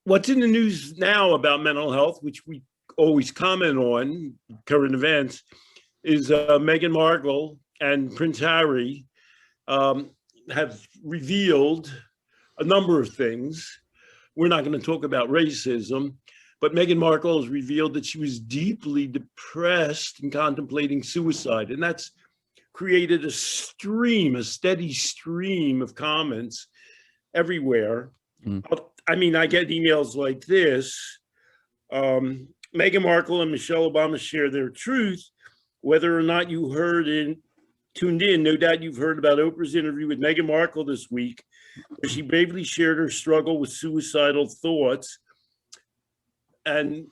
What's in the news now about mental health, which we always comment on, current events, is Meghan Markle and Prince Harry have revealed a number of things. We're not going to talk about racism, but Meghan Markle has revealed that she was deeply depressed and contemplating suicide. And that's created a steady stream of comments everywhere. I mean, I get emails like this. Meghan Markle and Michelle Obama share their truth. Whether or not you tuned in, no doubt you've heard about Oprah's interview with Meghan Markle this week, where she bravely shared her struggle with suicidal thoughts. And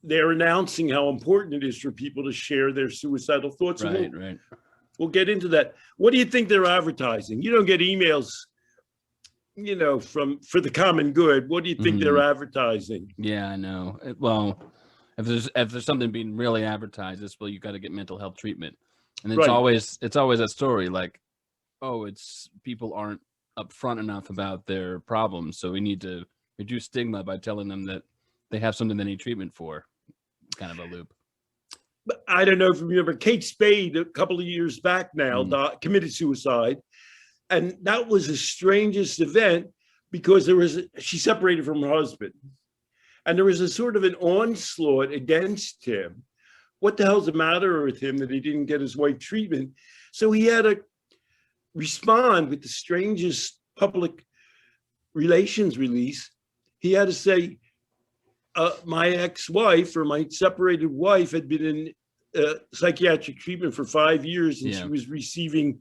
they're announcing how important it is for people to share their suicidal thoughts. Right. We'll get into that. What do you think they're advertising? You don't get emails, for the common good. What do you think they're advertising? Yeah, I know. Well, if there's something being really advertised, it's, well, you got to get mental health treatment, and it's always a story like, oh, it's people aren't upfront enough about their problems, so we need to reduce stigma by telling them that they have something they need treatment for. Kind of a loop. But I don't know if you remember Kate Spade a couple of years back now committed suicide, and that was the strangest event because she separated from her husband. And there was a sort of an onslaught against him. What the hell's the matter with him that he didn't get his wife treatment? So he had to respond with the strangest public relations release. He had to say, my ex-wife or my separated wife had been in psychiatric treatment for 5 years, and she was receiving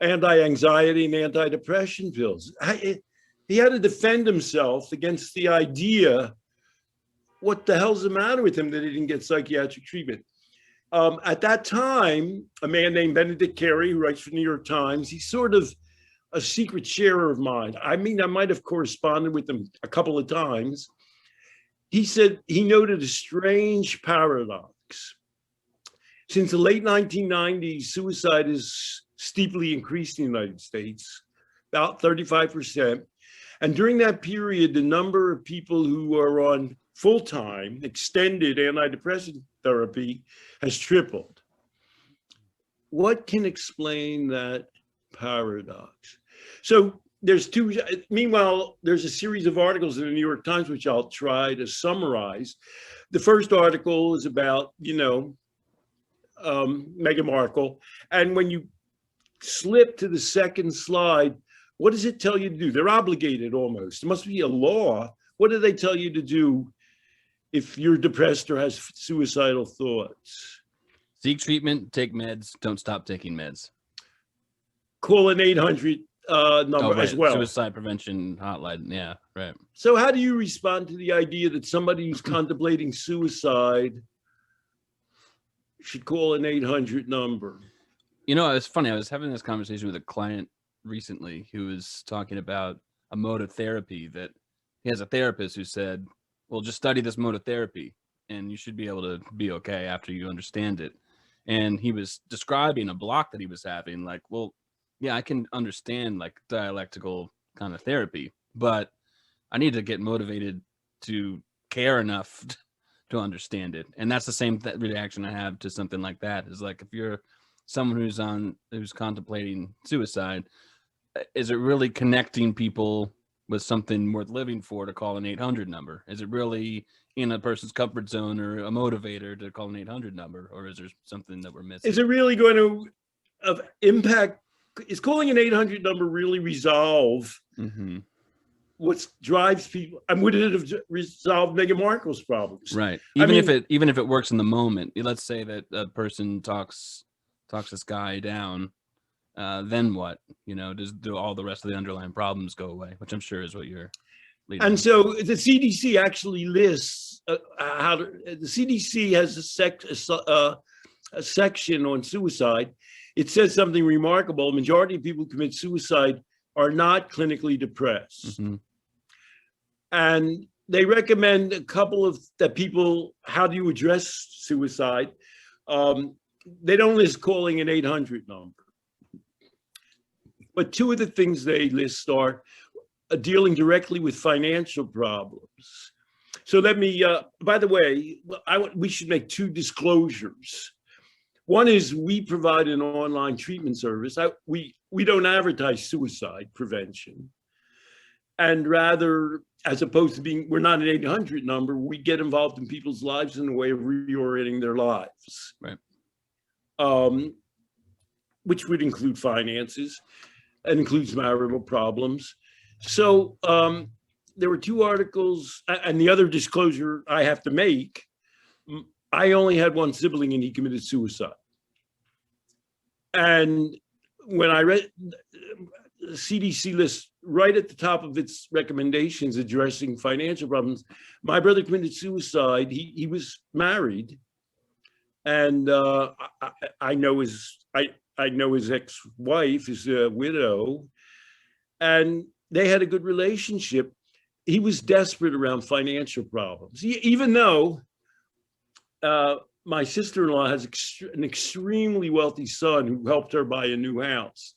anti-anxiety and anti-depression pills. He had to defend himself against the idea, what the hell's the matter with him that he didn't get psychiatric treatment? At that time, a man named Benedict Carey, who writes for the New York Times, he's sort of a secret sharer of mine. I mean, I might have corresponded with him a couple of times. He said he noted a strange paradox. Since the late 1990s, suicide is steeply increased in the United States, about 35%. And during that period, the number of people who are on full-time, extended antidepressant therapy has tripled. What can explain that paradox? So meanwhile, there's a series of articles in the New York Times, which I'll try to summarize. The first article is about, Meghan Markle. And when you slip to the second slide, what does it tell you to do? They're obligated almost. It must be a law. What do they tell you to do if you're depressed or has suicidal thoughts? Seek treatment, take meds, don't stop taking meds. Call an 800 number as well. Suicide prevention hotline. Yeah, right. So how do you respond to the idea that somebody who's contemplating suicide should call an 800 number? It's funny. I was having this conversation with a client recently who was talking about a mode of therapy that he has a therapist who said, well, just study this mode of therapy and you should be able to be okay after you understand it. And he was describing a block that he was having, like, well, yeah, I can understand like dialectical kind of therapy, but I need to get motivated to care enough to understand it. And that's the same reaction I have to something like that, is like, if you're someone who's contemplating suicide, is it really connecting people with something worth living for to call an 800 number? Is it really in a person's comfort zone or a motivator to call an 800 number? Or is there something that we're missing? Is it really going to impact? Is calling an 800 number really resolve what drives people? And would it have resolved Meghan Markle's problems? Right. Even if it works in the moment, let's say that a person talks this guy down, then what? Do all the rest of the underlying problems go away? Which I'm sure is what you're leading. And so the CDC actually lists the CDC has a section on suicide. It says something remarkable. A majority of people who commit suicide are not clinically depressed. And they recommend a couple of people, how do you address suicide? They don't list calling an 800 number. But two of the things they list are dealing directly with financial problems. So let me, by the way, we should make two disclosures. One is we provide an online treatment service. We don't advertise suicide prevention. And rather, as opposed to being, we're not an 800 number, we get involved in people's lives in a way of reorienting their lives. Right. Which would include finances and includes marital problems. So there were two articles, and the other disclosure I have to make, I only had one sibling and he committed suicide. And when I read the CDC list right at the top of its recommendations addressing financial problems, my brother committed suicide. He was married, and I know his ex-wife is a widow, and they had a good relationship. He was desperate around financial problems, even though my sister-in-law has an extremely wealthy son who helped her buy a new house.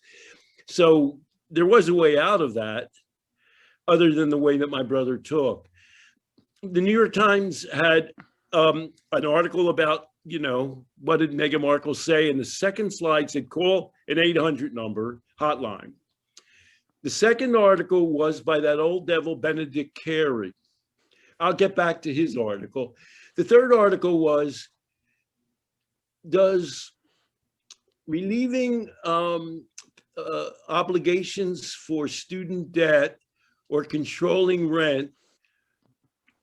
So there was a way out of that, other than the way that my brother took. The New York Times had an article about, what did Meghan Markle say? And the second slide said, call an 800 number hotline. The second article was by that old devil, Benedict Carey. I'll get back to his article. The third article was, does relieving obligations for student debt or controlling rent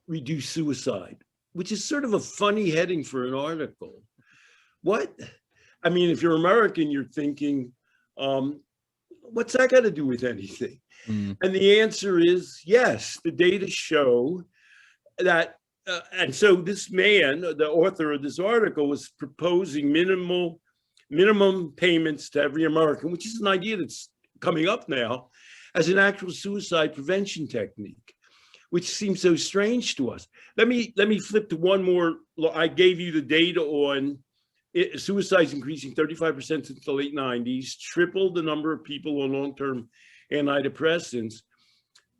reduce suicide? Which is sort of a funny heading for an article. What? I mean, if you're American, you're thinking, what's that got to do with anything? And the answer is yes, the data show that, and so this man, the author of this article, was proposing minimum payments to every American, which is an idea that's coming up now as an actual suicide prevention technique, which seems so strange to us. Let me flip to one more. I gave you the data on suicides increasing 35% since the late 90s, tripled the number of people on long-term antidepressants.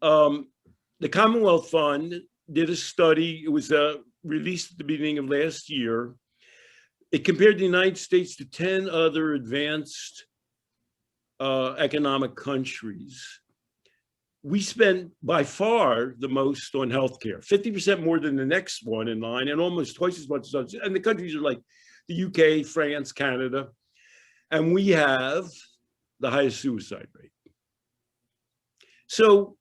The Commonwealth Fund did a study. It was released at the beginning of last year. It compared the United States to 10 other advanced economic countries. We spend by far the most on healthcare, 50% more than the next one in line, and almost twice as much as others. And the countries are like the UK, France, Canada, and we have the highest suicide rate. So,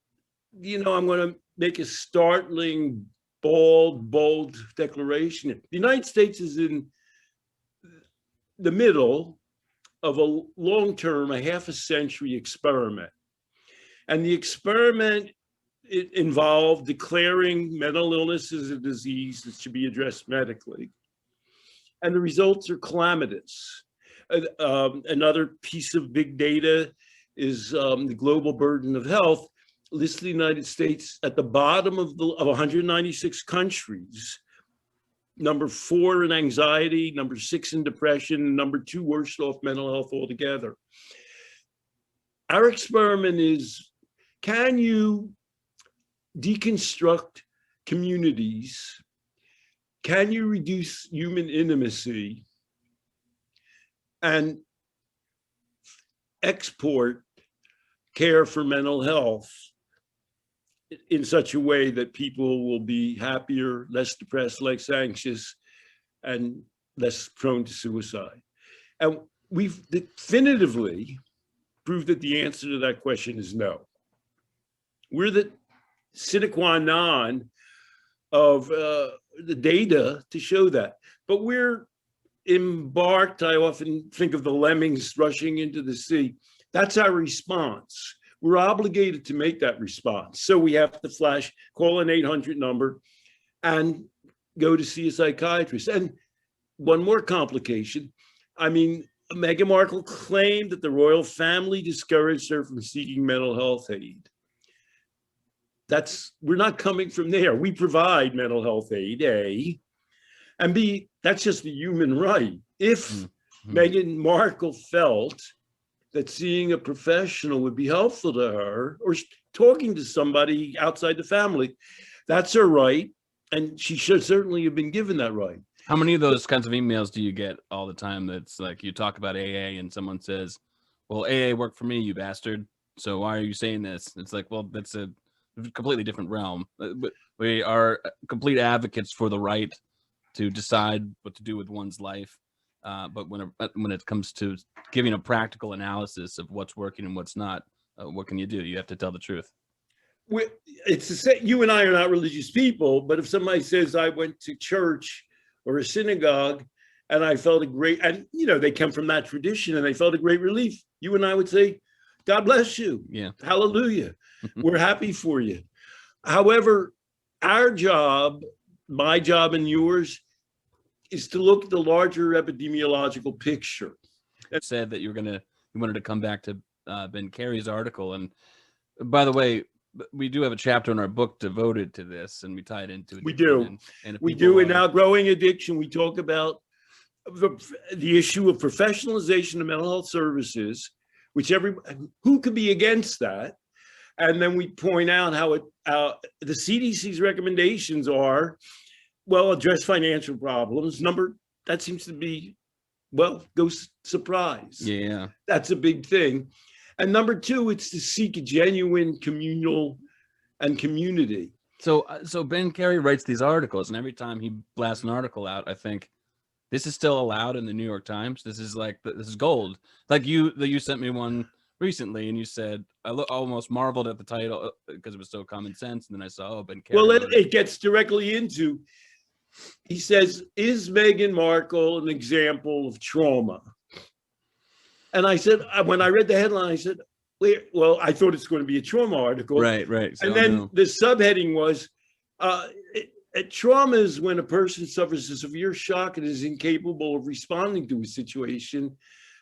I'm going to make a startling, bold declaration. The United States is in the middle of a long-term, a half a century experiment. And the experiment, it involved declaring mental illness as a disease that should be addressed medically. And the results are calamitous. Another piece of big data is the global burden of health lists the United States at the bottom of 196 countries, number 4 in anxiety, number 6 in depression, number 2 worst off mental health altogether. Our experiment is, can you deconstruct communities? Can you reduce human intimacy and export care for mental health in such a way that people will be happier, less depressed, less anxious, and less prone to suicide? And we've definitively proved that the answer to that question is no. We're the sine qua non of the data to show that. But we're embarked, I often think of the lemmings rushing into the sea. That's our response. We're obligated to make that response. So we have to call an 800 number and go to see a psychiatrist. And one more complication. I mean, Meghan Markle claimed that the royal family discouraged her from seeking mental health aid. We're not coming from there. We provide mental health aid, A, and B, that's just a human right. If Meghan Markle felt that seeing a professional would be helpful to her, or talking to somebody outside the family. That's her right. And she should certainly have been given that right. How many of those kinds of emails do you get all the time? That's like, you talk about AA and someone says, well, AA worked for me, you bastard. So why are you saying this? It's like, well, that's a completely different realm. But we are complete advocates for the right to decide what to do with one's life. But when it comes to giving a practical analysis of what's working and what's not, what can you do? You have to tell the truth. It's the same. You and I are not religious people, but if somebody says I went to church or a synagogue and I felt a great, and they come from that tradition and they felt a great relief, you and I would say, God bless you. Yeah. Hallelujah. We're happy for you. However, our job, my job and yours, is to look at the larger epidemiological picture. It said that you wanted to come back to Ben Carey's article. And by the way, we do have a chapter in our book devoted to this, and we tie it into it. We do. We do. In Outgrowing Addiction, we talk about the issue of professionalization of mental health services, which who could be against that? And then we point out how the CDC's recommendations are, well, address financial problems. That seems to be, go surprise. Yeah. That's a big thing. And number two, it's to seek a genuine communal and community. So Ben Carey writes these articles, and every time he blasts an article out, I think, this is still allowed in the New York Times. This is gold. Like you sent me one recently, and you said, I almost marveled at the title because it was so common sense. And then I saw, Ben Carey. Well, it gets directly into, he says, is Meghan Markle an example of trauma? And I said, when I read the headline, I said, I thought it's going to be a trauma article. Right. So, and then the subheading was, trauma is when a person suffers a severe shock and is incapable of responding to a situation.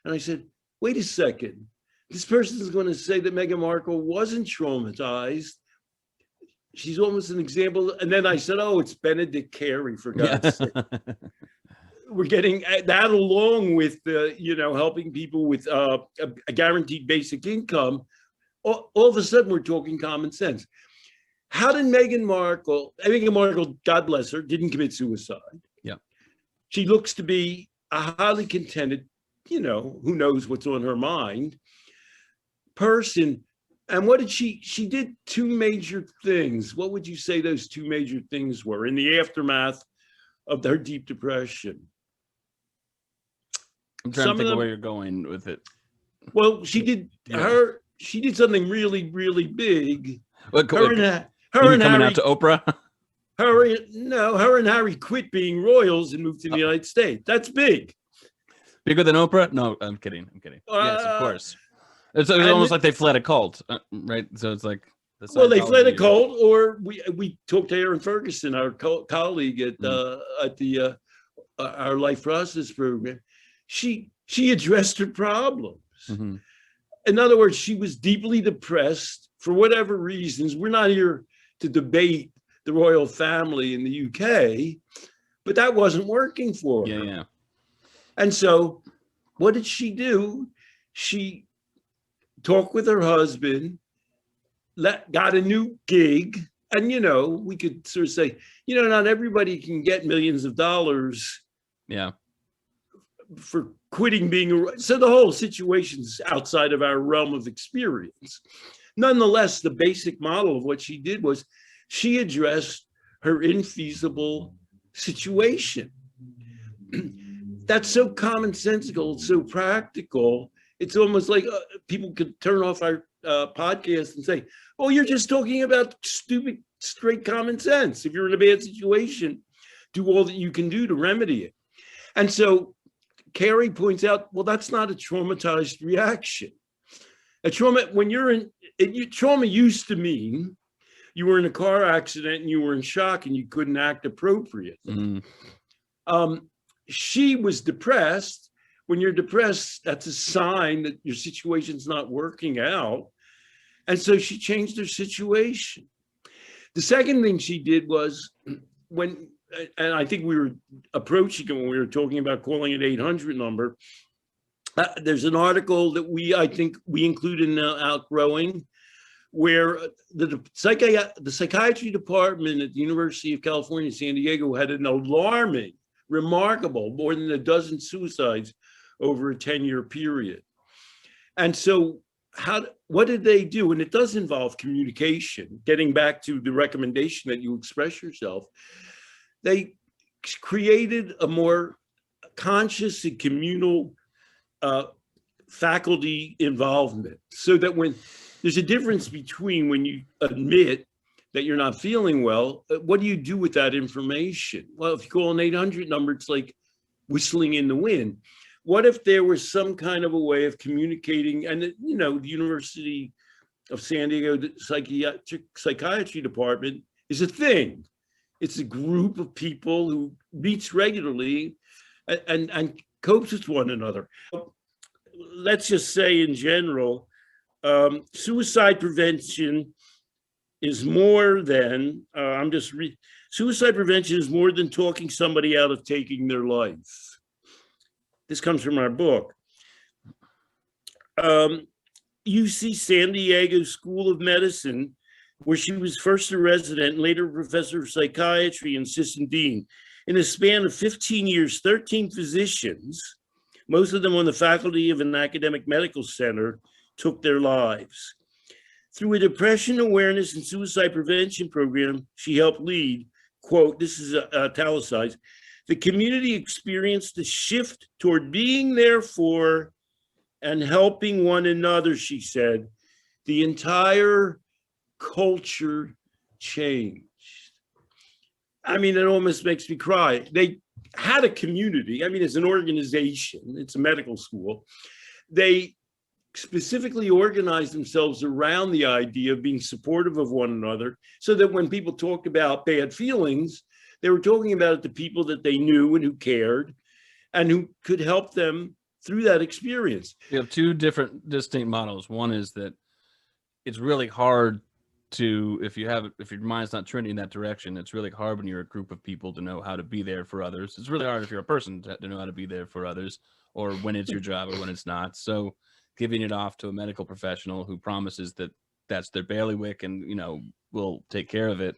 And I said, wait a second. This person is going to say that Meghan Markle wasn't traumatized. She's almost an example. And then I said, oh, it's Benedict Carey, for God's sake. We're getting that along with helping people with a guaranteed basic income. All of a sudden, we're talking common sense. How did Meghan Markle, God bless her, didn't commit suicide? Yeah. She looks to be a highly contented, who knows what's on her mind, person. And what did she did two major things. What would you say those two major things were in the aftermath of her deep depression? I'm trying to think of where you're going with it. Well, she did something really, really big. Her and coming out to Oprah. Her and Harry quit being royals and moved to the United States. That's big. Bigger than Oprah? No, I'm kidding. Yes, of course. It's almost like they fled a cult, right? So it's like they fled a cult, or we talked to Erin Ferguson, our colleague at our Life Process program. She addressed her problems. Mm-hmm. In other words, she was deeply depressed for whatever reasons. We're not here to debate the royal family in the UK, but that wasn't working for her. Yeah. And so what did she do? She talked with her husband, got a new gig. And, we could sort of say, not everybody can get millions of dollars. Yeah. For quitting being so the whole situation's outside of our realm of experience. Nonetheless, the basic model of what she did was she addressed her infeasible situation. That's so commonsensical, so practical. It's almost like people could turn off our podcast and say, oh, you're just talking about stupid, straight common sense. If you're in a bad situation, do all that you can do to remedy it. And so Carey points out, well, that's not a traumatized reaction. Trauma used to mean you were in a car accident and you were in shock and you couldn't act appropriately. Mm. She was depressed. When you're depressed, that's a sign that your situation's not working out. And so she changed her situation. The second thing she did was and I think we were approaching it when we were talking about calling it 800 number. There's an article that I think we include in Outgrowing, where the psychiatry department at the University of California, San Diego, had an alarming, remarkable, more than a dozen suicides over a 10-year period. And so what did they do? And it does involve communication, getting back to the recommendation that you express yourself. They created a more conscious and communal faculty involvement, so that when there's a difference between when you admit that you're not feeling well, what do you do with that information? Well, if you call an 800 number, it's like whistling in the wind. What if there was some kind of a way of communicating? And, you know, the University of San Diego psychiatry department is a thing. It's a group of people who meets regularly and copes with one another. Let's just say in general, suicide prevention is more than, suicide prevention is more than talking somebody out of taking their life. This comes from our book. UC San Diego School of Medicine, where she was first a resident and later a professor of psychiatry and assistant dean. In a span of 15 years, 13 physicians, most of them on the faculty of an academic medical center, took their lives. Through a depression awareness and suicide prevention program she helped lead, quote, this is italicized, the community experienced a shift toward being there for and helping one another, she said. The entire culture changed. I mean, it almost makes me cry. They had a community. I mean, it's an organization. It's a medical school. They specifically organized themselves around the idea of being supportive of one another, so that when people talked about bad feelings, they were talking about it to people that they knew and who cared and who could help them through that experience. You have two different distinct models. One is that it's really hard to, if your mind's not trending in that direction, it's really hard when you're a group of people to know how to be there for others. It's really hard if you're a person to know how to be there for others, or when it's your job or when it's not. So giving it off to a medical professional who promises that that's their bailiwick and, you know, will take care of it,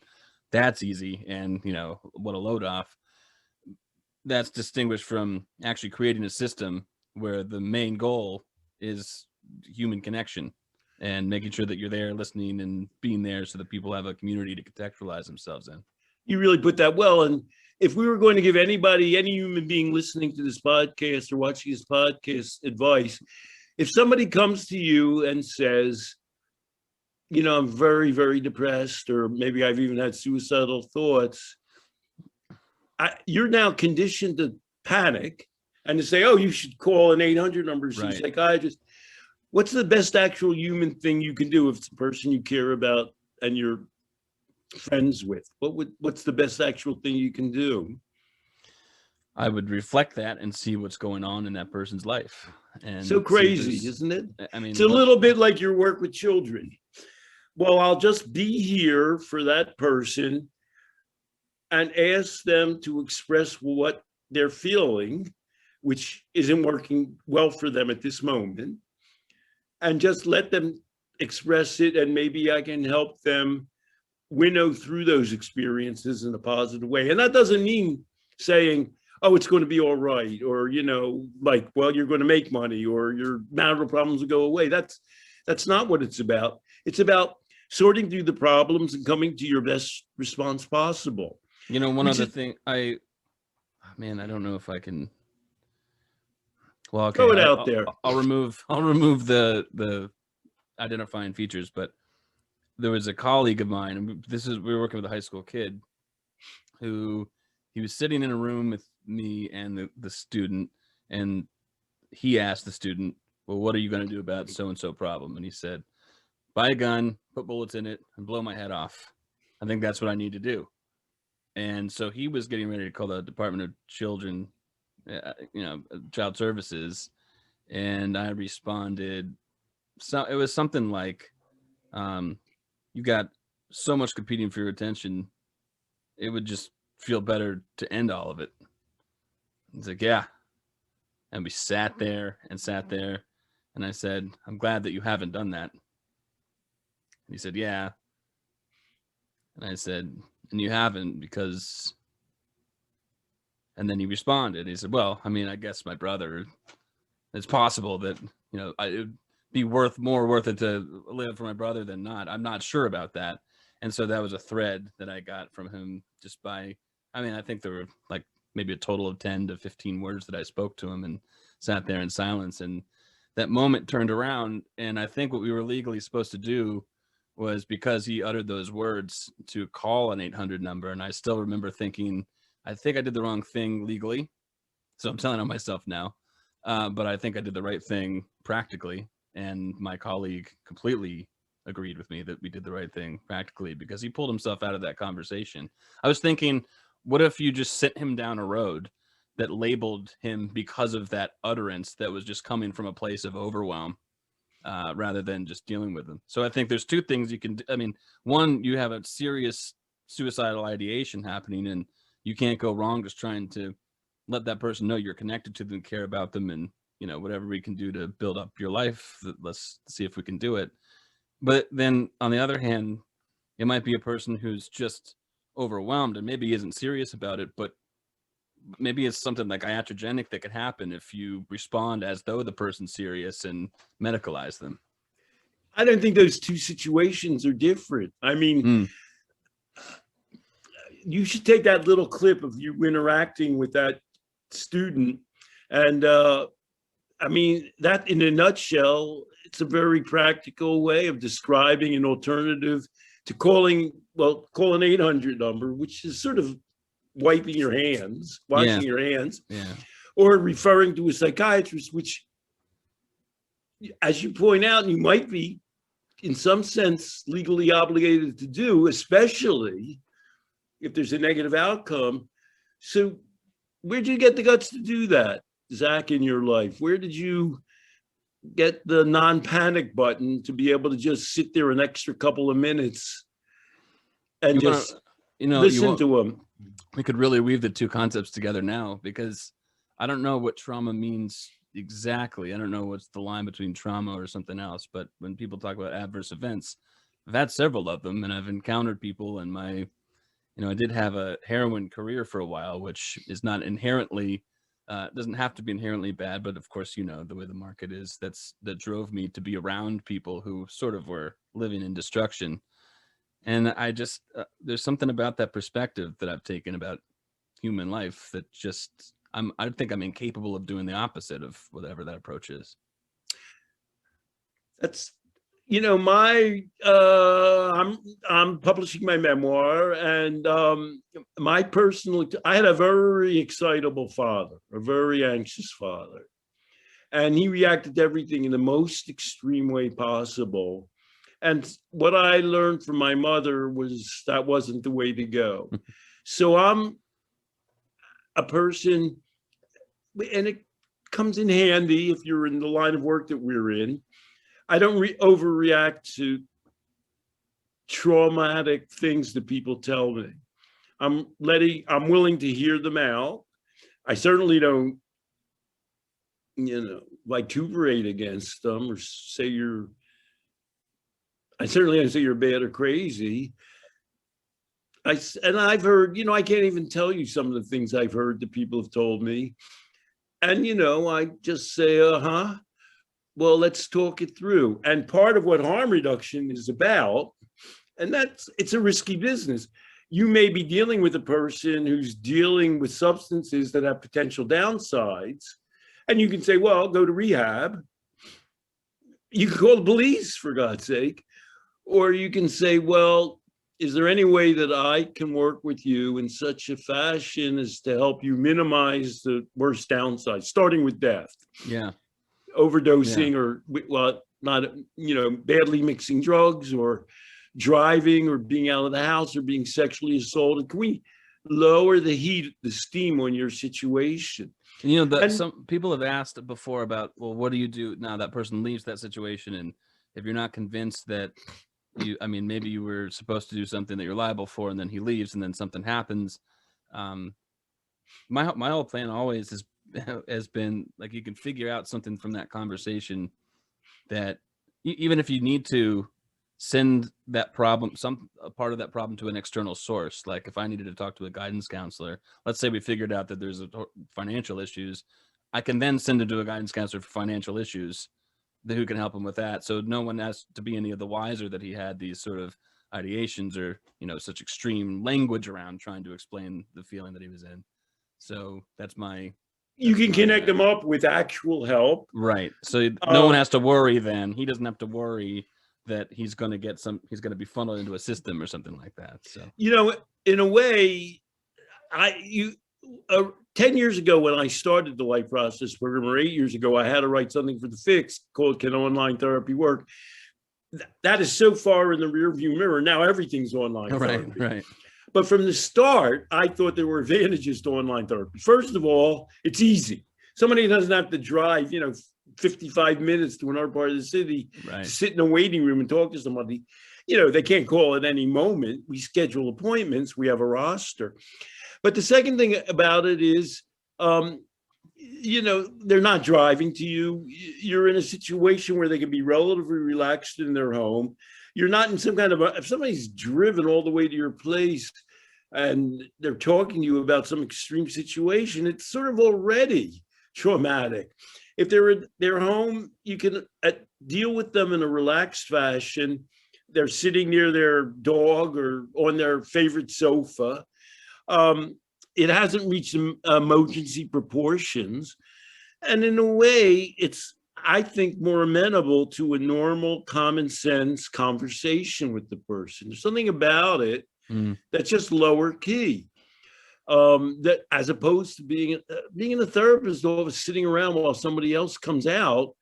that's easy. And, you know, what a load off. That's distinguished from actually creating a system where the main goal is human connection and making sure that you're there listening and being there so that people have a community to contextualize themselves in. You really put that well. And if we were going to give anybody, any human being listening to this podcast or watching this podcast advice, if somebody comes to you and says, you know, I'm very, very depressed, or maybe I've even had suicidal thoughts, you're now conditioned to panic and to say, oh, you should call an 800 number, see a psychiatrist. What's the best actual human thing you can do if it's a person you care about and you're friends with? What's the best actual thing you can do? I would reflect that and see what's going on in that person's life. And so crazy, isn't it? I mean, it's a little bit like your work with children. Well, I'll just be here for that person and ask them to express what they're feeling, which isn't working well for them at this moment, and just let them express it, and maybe I can help them winnow through those experiences in a positive way. And that doesn't mean saying, oh, it's going to be all right, or, you know, like, well, you're going to make money, or your marital problems will go away. That's not what it's about. It's about sorting through the problems and coming to your best response possible. You know, one other thing, I don't know if I can. Well, okay, throw it out there. I'll remove the identifying features, but there was a colleague of mine, and we were working with a high school kid who he was sitting in a room with me and the student, and he asked the student, well, what are you going to do about so-and-so problem? And he said, buy a gun, put bullets in it, and blow my head off. I think that's what I need to do. And so he was getting ready to call the Department of Children, Child Services. And I responded, so it was something like, you got so much competing for your attention, it would just feel better to end all of it. It's like, yeah, And we sat there. And I said, I'm glad that you haven't done that. And he said, yeah. And I said, and you haven't because, and then he responded. He said, well, I mean, I guess my brother, it's possible that, it would be more worth it to live for my brother than not. I'm not sure about that. And so that was a thread that I got from him just by, I think there were like maybe a total of 10 to 15 words that I spoke to him and sat there in silence. And that moment turned around. And I think what we were legally supposed to do was, because he uttered those words, to call an 800 number. And I still remember thinking, I think I did the wrong thing legally. So I'm telling on myself now. But I think I did the right thing practically. And my colleague completely agreed with me that we did the right thing practically, because he pulled himself out of that conversation. I was thinking, what if you just sent him down a road that labeled him because of that utterance that was just coming from a place of overwhelm, rather than just dealing with them? So I think there's two things you can do. One, you have a serious suicidal ideation happening, and you can't go wrong just trying to let that person know you're connected to them, care about them, and whatever we can do to build up your life, let's see if we can do it. But then on the other hand, it might be a person who's just overwhelmed and maybe isn't serious about it, but maybe it's something like iatrogenic that could happen if you respond as though the person's serious and medicalize them. I don't think those two situations are different. You should take that little clip of you interacting with that student, and that in a nutshell, it's a very practical way of describing an alternative to call an 800 number, which is sort of washing your hands, or referring to a psychiatrist, which, as you point out, you might be in some sense legally obligated to do, especially if there's a negative outcome. So where'd you get the guts to do that, Zach, in your life? Where did you get the non-panic button to be able to just sit there an extra couple of minutes and listen to them? We could really weave the two concepts together now, because I don't know what trauma means exactly. I don't know what's the line between trauma or something else, but when people talk about adverse events, I've had several of them, and I've encountered people in my, I did have a heroin career for a while, which is not inherently, doesn't have to be inherently bad, but of course, the way the market is, that drove me to be around people who sort of were living in destruction. And I just, there's something about that perspective that I've taken about human life that just, I think I'm incapable of doing the opposite of whatever that approach is. That's, I'm publishing my memoir, and I had a very excitable father, a very anxious father, and he reacted to everything in the most extreme way possible. And what I learned from my mother was that wasn't the way to go. So I'm a person, and it comes in handy if you're in the line of work that we're in. I don't overreact to traumatic things that people tell me. I'm willing to hear them out. I certainly don't, vituperate against them or say I certainly don't say you're bad or crazy. I've heard, I can't even tell you some of the things I've heard that people have told me. And, I just say, well, let's talk it through. And part of what harm reduction is about, and it's a risky business. You may be dealing with a person who's dealing with substances that have potential downsides. And you can say, well, go to rehab. You can call the police, for God's sake. Or you can say, well, is there any way that I can work with you in such a fashion as to help you minimize the worst downsides, starting with death? Yeah. Overdosing, or, not, badly mixing drugs, or driving, or being out of the house, or being sexually assaulted. Can we lower the steam on your situation? And, some people have asked before about, well, what do you do now that person leaves that situation? And if you're not convinced that maybe you were supposed to do something that you're liable for, and then he leaves, and then something happens. My whole plan always has has been like, you can figure out something from that conversation that even if you need to send that problem, a part of that problem, to an external source. Like if I needed to talk to a guidance counselor, let's say we figured out that there's financial issues, I can then send it to a guidance counselor for financial issues who can help him with that. So no one has to be any of the wiser that he had these sort of ideations or, such extreme language around trying to explain the feeling that he was in. So you can connect them up with actual help. Right. So no one has to worry then. He doesn't have to worry that he's going to be funneled into a system or something like that. So, in a way, 10 years ago when I started the Life Process program, or 8 years ago, I had to write something for the Fix called "Can Online Therapy Work?" That is so far in the rearview mirror. Now everything's online therapy. Right. But from the start, I thought there were advantages to online therapy. First of all, it's easy. Somebody doesn't have to drive, 55 minutes to another part of the city, to sit in a waiting room and talk to somebody. They can't call at any moment. We schedule appointments. We have a roster. But the second thing about it is, they're not driving to you. You're in a situation where they can be relatively relaxed in their home. You're not in some kind of if somebody's driven all the way to your place and they're talking to you about some extreme situation, it's sort of already traumatic. If they're at their home, you can deal with them in a relaxed fashion. They're sitting near their dog or on their favorite sofa. It hasn't reached emergency proportions. And in a way, it's, I think, more amenable to a normal, common sense conversation with the person. There's something about it that's just lower key. That as opposed to being a therapist, always sitting around while somebody else comes out,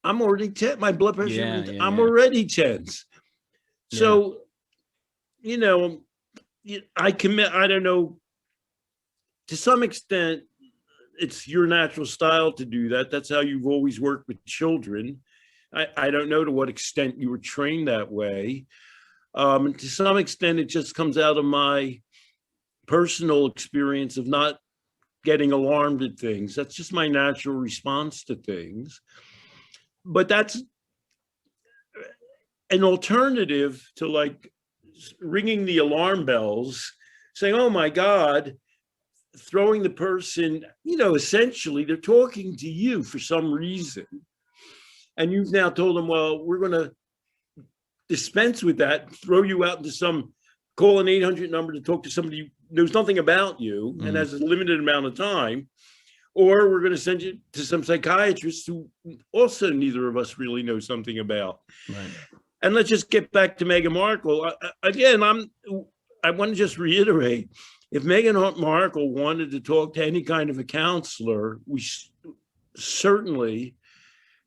I'm already tense. My blood pressure, I'm already tense. So, I don't know, to some extent, it's your natural style to do that. That's how you've always worked with children. I don't know to what extent you were trained that way. And to some extent, it just comes out of my personal experience of not getting alarmed at things. That's just my natural response to things. But that's an alternative to like ringing the alarm bells, saying, oh my God, throwing the person, essentially they're talking to you for some reason. And you've now told them, well, we're going to dispense with that, throw you out into call an 800 number to talk to somebody who knows nothing about you and has a limited amount of time. Or we're going to send you to some psychiatrist who also neither of us really know something about. Right. And let's just get back to Meghan Markle. Again, I want to just reiterate, if Meghan Markle wanted to talk to any kind of a counselor, we certainly,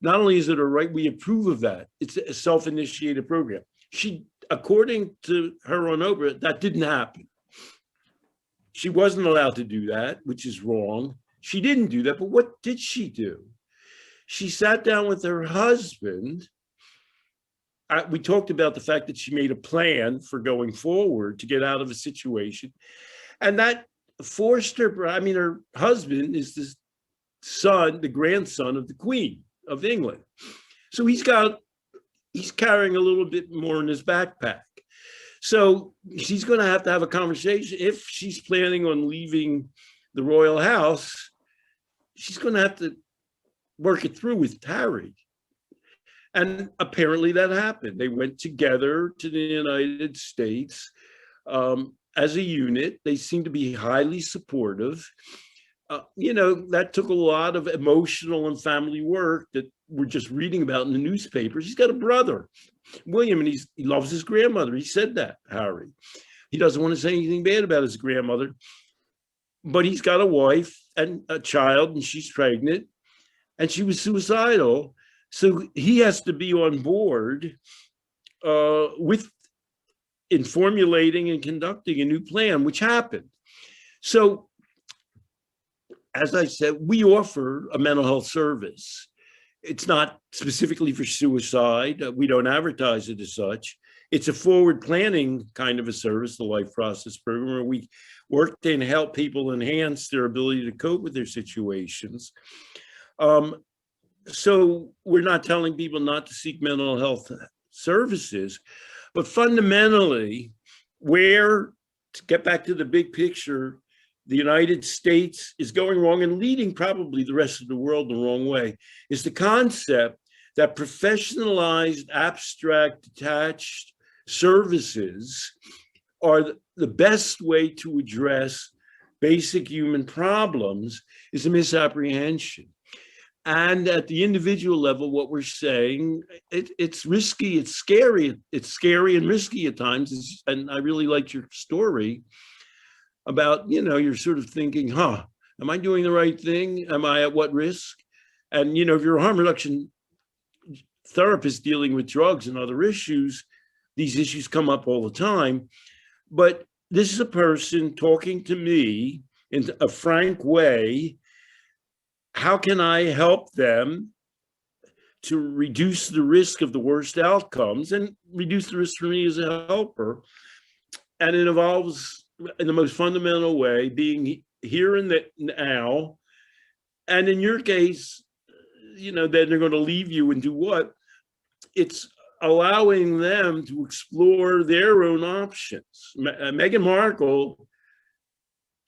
not only is it a right, we approve of that. It's a self-initiated program. She, according to her on Oprah, that didn't happen. She wasn't allowed to do that, which is wrong. She didn't do that, but what did she do? She sat down with her husband. We talked about the fact that she made a plan for going forward to get out of a situation. And that forced her, her husband is the grandson of the Queen of England. So he's carrying a little bit more in his backpack. So she's going to have a conversation. If she's planning on leaving the royal house, she's going to have to work it through with Harry. And apparently that happened. They went together to the United States as a unit. They seem to be highly supportive. That took a lot of emotional and family work that we're just reading about in the newspapers. He's got a brother, William, and he loves his grandmother. He said that, Harry. He doesn't want to say anything bad about his grandmother, but he's got a wife and a child, and she's pregnant, and she was suicidal. So he has to be on board in formulating and conducting a new plan, which happened. So, as I said, we offer a mental health service. It's not specifically for suicide. We don't advertise it as such. It's a forward planning kind of a service, the Life Process Program, where we work to help people enhance their ability to cope with their situations. So we're not telling people not to seek mental health services, but fundamentally, where, to get back to the big picture, the United States is going wrong and leading probably the rest of the world the wrong way, is the concept that professionalized, abstract, detached services are the best way to address basic human problems is a misapprehension. And at the individual level, what we're saying, it's risky, it's scary and risky at times. And I really liked your story about, you're sort of thinking, am I doing the right thing? Am I at what risk? And, if you're a harm reduction therapist dealing with drugs and other issues, these issues come up all the time. But this is a person talking to me in a frank way. How can I help them to reduce the risk of the worst outcomes and reduce the risk for me as a helper? And it involves, in the most fundamental way, being here and now. And in your case, then they're going to leave you and do what? It's allowing them to explore their own options. Meghan Markle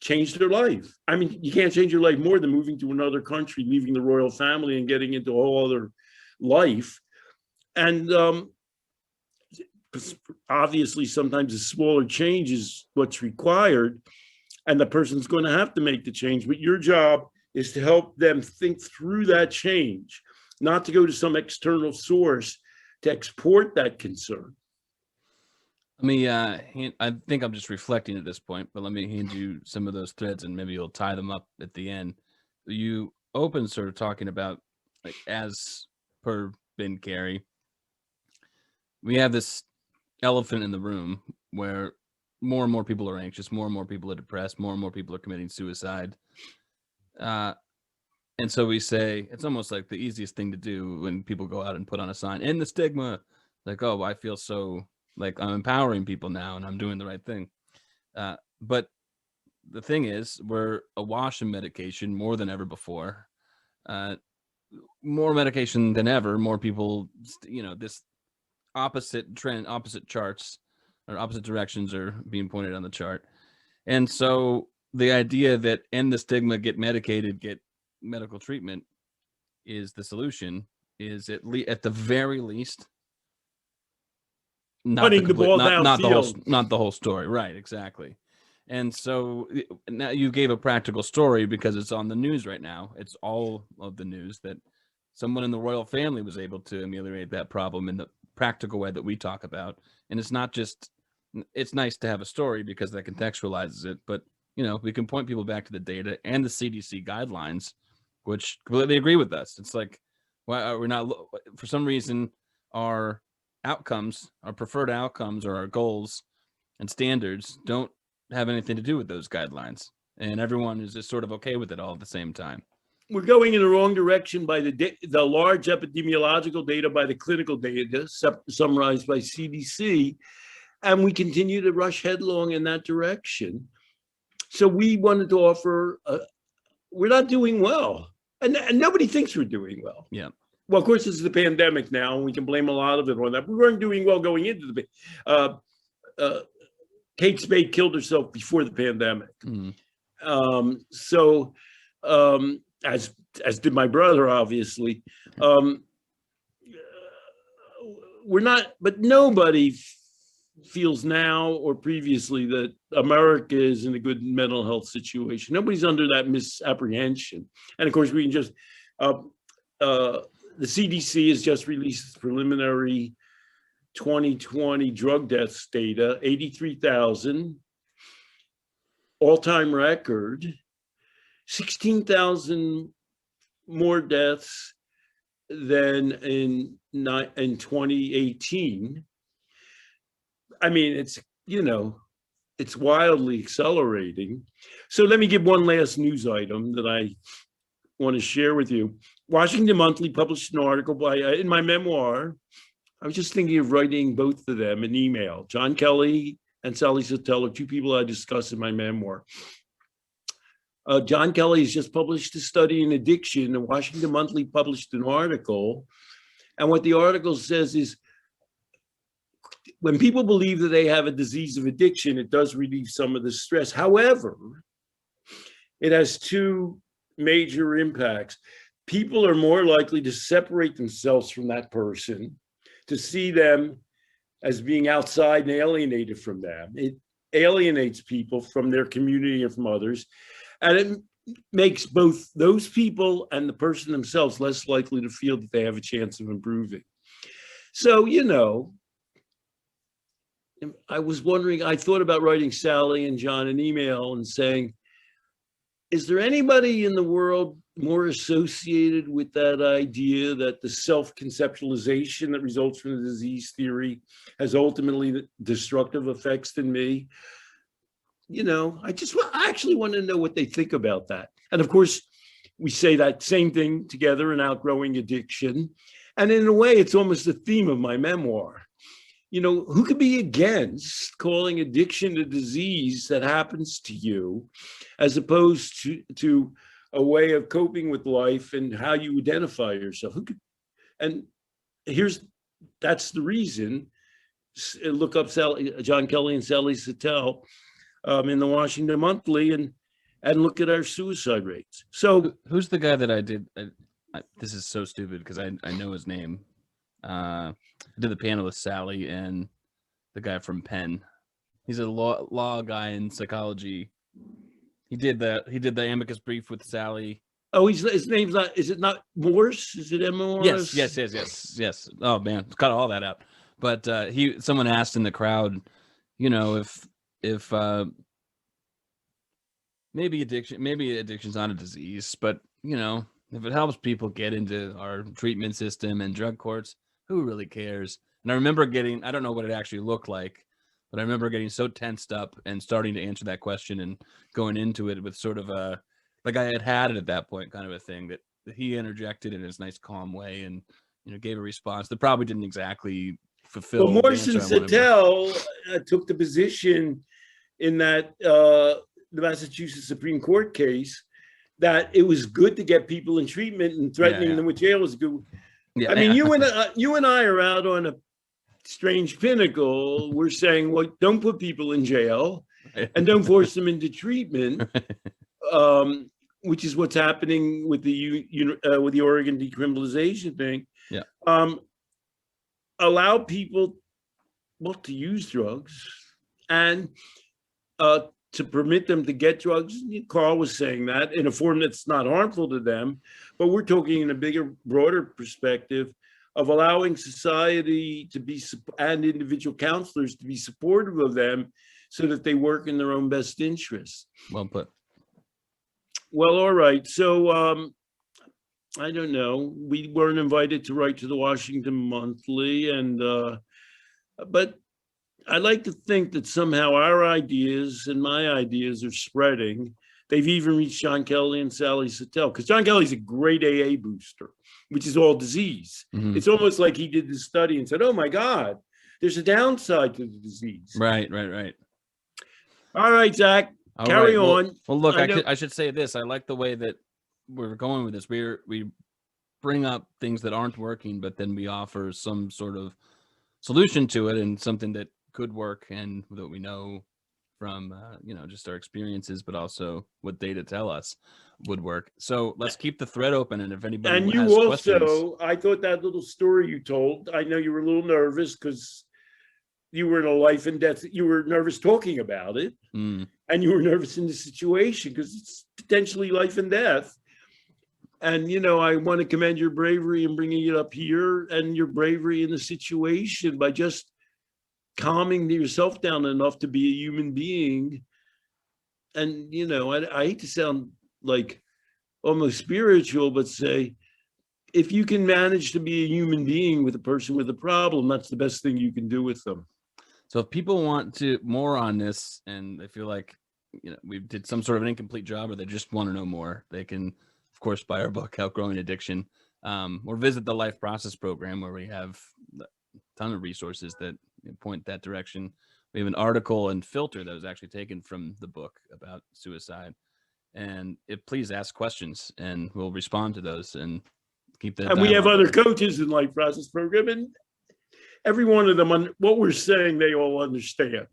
changed her life. I mean, you can't change your life more than moving to another country, leaving the royal family and getting into a whole other life. And obviously, sometimes a smaller change is what's required, and the person's going to have to make the change. But your job is to help them think through that change, not to go to some external source to export that concern. Let me, I think I'm just reflecting at this point, but let me hand you some of those threads and maybe you'll tie them up at the end. You opened sort of talking about, like, as per Ben Carey, we have this elephant in the room where more and more people are anxious, more and more people are depressed, more and more people are committing suicide. And so we say, it's almost like the easiest thing to do when people go out and put on a sign, end the stigma, like, oh, I feel so like I'm empowering people now and I'm doing the right thing. But the thing is, we're awash in medication more than ever before. More medication than ever, more people, this opposite trend, opposite charts or opposite directions are being pointed on the chart. And so the idea that end the stigma, get medicated, get medical treatment is the solution is at the very least not the whole story. Right, exactly. And so now you gave a practical story because it's on the news right now. It's all of the news that someone in the royal family was able to ameliorate that problem in the practical way that we talk about. And it's not just, it's nice to have a story because that contextualizes it, but we can point people back to the data and the CDC guidelines, which completely agree with us. It's like, why we're not, for some reason, our outcomes, our preferred outcomes or our goals and standards don't have anything to do with those guidelines. And everyone is just sort of okay with it all at the same time. We're going in the wrong direction by the large epidemiological data, by the clinical data summarized by CDC, and we continue to rush headlong in that direction. So we wanted to offer, we're not doing well, and nobody thinks we're doing well. Yeah. Well, of course, this is the pandemic now, and we can blame a lot of it on that. We weren't doing well going into the Kate Spade killed herself before the pandemic. Mm-hmm. As did my brother, obviously. We're not, but nobody feels now or previously that America is in a good mental health situation. Nobody's under that misapprehension. And of course, we can just, the CDC has just released preliminary 2020 drug deaths data, 83,000, all-time record, 16,000 more deaths than in 2018. I mean, it's wildly accelerating. So let me give one last news item that I want to share with you. Washington Monthly published an article in my memoir I was just thinking of writing both of them an email. John Kelly and Sally Satel are two people I discuss in my memoir. John Kelly has just published a study in addiction, and Washington Monthly published an article. And what the article says is, when people believe that they have a disease of addiction, it does relieve some of the stress. However, it has two major impacts. People are more likely to separate themselves from that person, to see them as being outside and alienated from them. It alienates people from their community and from others. And it makes both those people and the person themselves less likely to feel that they have a chance of improving. So, I was wondering, I thought about writing Sally and John an email and saying, is there anybody in the world more associated with that idea that the self-conceptualization that results from the disease theory has ultimately destructive effects than me? I actually want to know what they think about that. And of course, we say that same thing together in Outgrowing Addiction. And in a way, it's almost the theme of my memoir. Who could be against calling addiction a disease that happens to you, as opposed to a way of coping with life and how you identify yourself? And that's the reason. Look up John Kelly and Sally Satel in the Washington Monthly and look at our suicide rates. So who's the guy that I did? This is so stupid because I know his name. I did the panel with Sally and the guy from Penn. He's a law guy in psychology. He did the amicus brief with Sally. Oh, his name's not. Is it not Morse? Is it M-O-R-S? Yes. Oh man, cut all that out. But someone asked in the crowd, if maybe addiction's not a disease, but if it helps people get into our treatment system and drug courts, who really cares? And I remember I don't know what it actually looked like, but I remember getting so tensed up and starting to answer that question and going into it with sort of like I had it at that point, kind of a thing that he interjected in his nice, calm way and, gave a response that probably didn't exactly fulfill. Well, Morrison Satel took the position in that the Massachusetts Supreme Court case that it was good to get people in treatment, and threatening them with jail was good. Yeah, I mean, you and I are out on a strange pinnacle. We're saying, well, don't put people in jail and don't force them into treatment, which is what's happening with the Oregon decriminalization thing. Yeah. Allow people, to use drugs and to permit them to get drugs. Carl was saying that in a form that's not harmful to them, but we're talking in a bigger, broader perspective of allowing society to be, and individual counselors to be supportive of them so that they work in their own best interests. Well put. Well, all right. So I don't know. We weren't invited to write to the Washington Monthly, but I like to think that somehow our ideas and my ideas are spreading. They've even reached John Kelly and Sally Satel, because John Kelly's a great AA booster, which is all disease. Mm-hmm. It's almost like he did this study and said, oh my God, there's a downside to the disease. Right. All right, Zach, carry on. Well, look, I should say this. I like the way that we're going with this. We bring up things that aren't working, but then we offer some sort of solution to it and something that could work and that we know from just our experiences, but also what data tell us would work. So let's keep the thread open, and if anybody and has you questions. Also, I thought that little story you told, I know you were a little nervous because you were in a life and death. You were nervous talking about it, and you were nervous in the situation because it's potentially life and death. And, I want to commend your bravery in bringing it up here, and your bravery in the situation by just calming yourself down enough to be a human being. And, I hate to sound like almost spiritual, but say, if you can manage to be a human being with a person with a problem, that's the best thing you can do with them. So if people want to more on this and they feel like, we did some sort of an incomplete job, or they just want to know more, they can, of course, buy our book, Outgrowing Addiction, or visit the Life Process program, where we have ton of resources that point that direction. We have an article and filter that was actually taken from the book about suicide. And please ask questions, and we'll respond to those and keep that. And we have other going. coaches in Life Process Program, and every one of them, what we're saying, they all understand.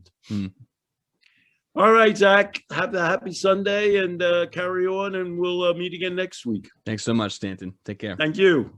All right, Zach, have a happy Sunday and carry on, and we'll meet again next week. Thanks so much, Stanton. Take care. Thank you.